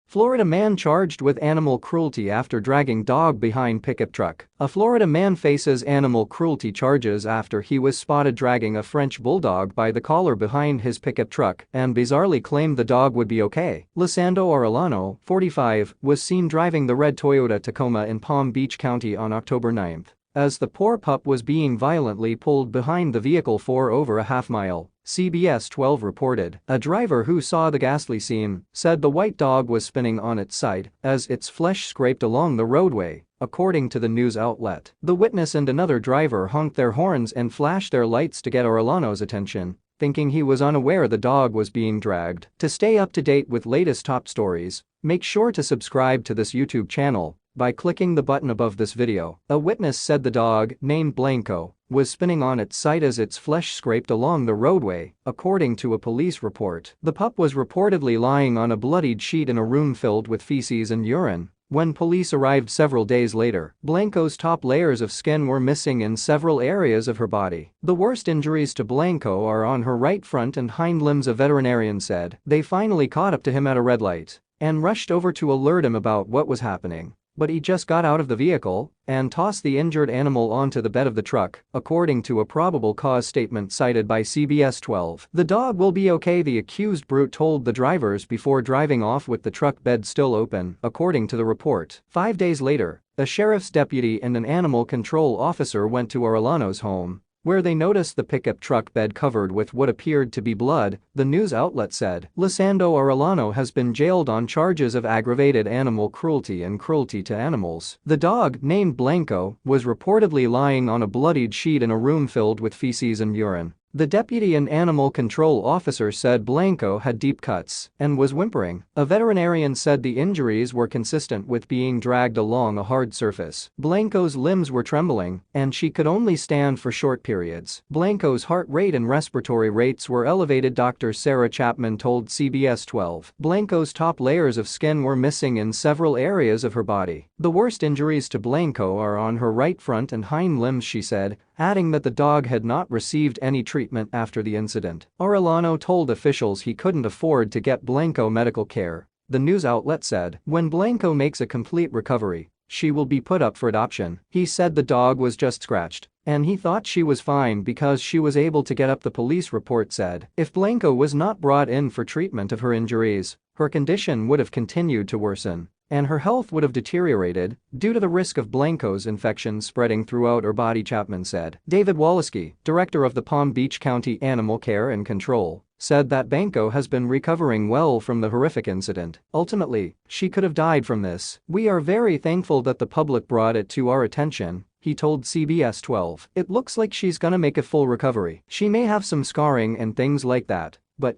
Florida man charged with animal cruelty after dragging dog behind pickup truck. A Florida man faces animal cruelty charges after he was spotted dragging a French bulldog by the collar behind his pickup truck and bizarrely claimed the dog would be okay. Lisando Arellano, 45, was seen driving the red Toyota Tacoma in Palm Beach County on October 9 as the poor pup was being violently pulled behind the vehicle for over a half-mile. CBS 12 reported. A driver who saw the ghastly scene said the white dog was spinning on its side as its flesh scraped along the roadway, according to the news outlet. The witness and another driver honked their horns and flashed their lights to get Arellano's attention, thinking he was unaware the dog was being dragged. To stay up to date with latest top stories, make sure to subscribe to this YouTube channel by clicking the button above this video. A witness said the dog, named Blanco, was spinning on its side as its flesh scraped along the roadway, according to a police report. The pup was reportedly lying on a bloodied sheet in a room filled with feces and urine. When police arrived several days later, Blanco's top layers of skin were missing in several areas of her body. The worst injuries to Blanco are on her right front and hind limbs, a veterinarian said. They finally caught up to him at a red light and rushed over to alert him about what was happening. But he just got out of the vehicle and tossed the injured animal onto the bed of the truck, according to a probable cause statement cited by CBS 12. The dog will be okay, the accused brute told the drivers before driving off with the truck bed still open, according to the report. 5 days later, a sheriff's deputy and an animal control officer went to Arellano's home, where they noticed the pickup truck bed covered with what appeared to be blood, the news outlet said. Lisando Arellano has been jailed on charges of aggravated animal cruelty and cruelty to animals. The dog, named Blanco, was reportedly lying on a bloodied sheet in a room filled with feces and urine. The deputy and animal control officer said Blanco had deep cuts and was whimpering. A veterinarian said the injuries were consistent with being dragged along a hard surface. Blanco's limbs were trembling, and she could only stand for short periods. Blanco's heart rate and respiratory rates were elevated, Dr. Sarah Chapman told CBS 12. Blanco's top layers of skin were missing in several areas of her body. The worst injuries to Blanco are on her right front and hind limbs, she said, adding that the dog had not received any treatment after the incident. Arellano told officials he couldn't afford to get Blanco medical care, the news outlet said. When Blanco makes a complete recovery, she will be put up for adoption. He said the dog was just scratched, and he thought she was fine because she was able to get up, the police report said. If Blanco was not brought in for treatment of her injuries, her condition would have continued to worsen, and her health would have deteriorated due to the risk of Blanco's infection spreading throughout her body, Chapman said. David Waleski, director of the Palm Beach County Animal Care and Control, said that Blanco has been recovering well from the horrific incident. Ultimately, she could have died from this. We are very thankful that the public brought it to our attention, he told CBS 12. It looks like she's gonna make a full recovery. She may have some scarring and things like that, but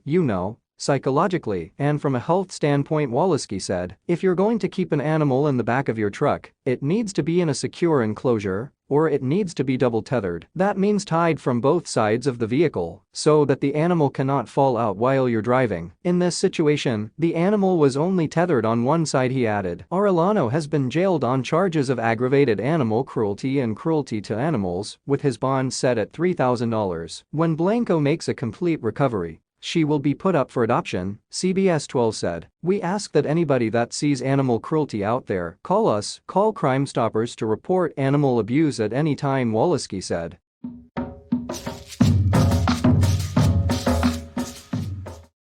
psychologically and from a health standpoint, Waleski said, if you're going to keep an animal in the back of your truck, it needs to be in a secure enclosure, or it needs to be double tethered. That means tied from both sides of the vehicle so that the animal cannot fall out while you're driving. In this situation, the animal was only tethered on one side, he added. Arellano has been jailed on charges of aggravated animal cruelty and cruelty to animals, with his bond set at $3,000. When Blanco makes a complete recovery, she will be put up for adoption, CBS 12 said. We ask that anybody that sees animal cruelty out there call us, call Crime Stoppers to report animal abuse at any time, Waleski said.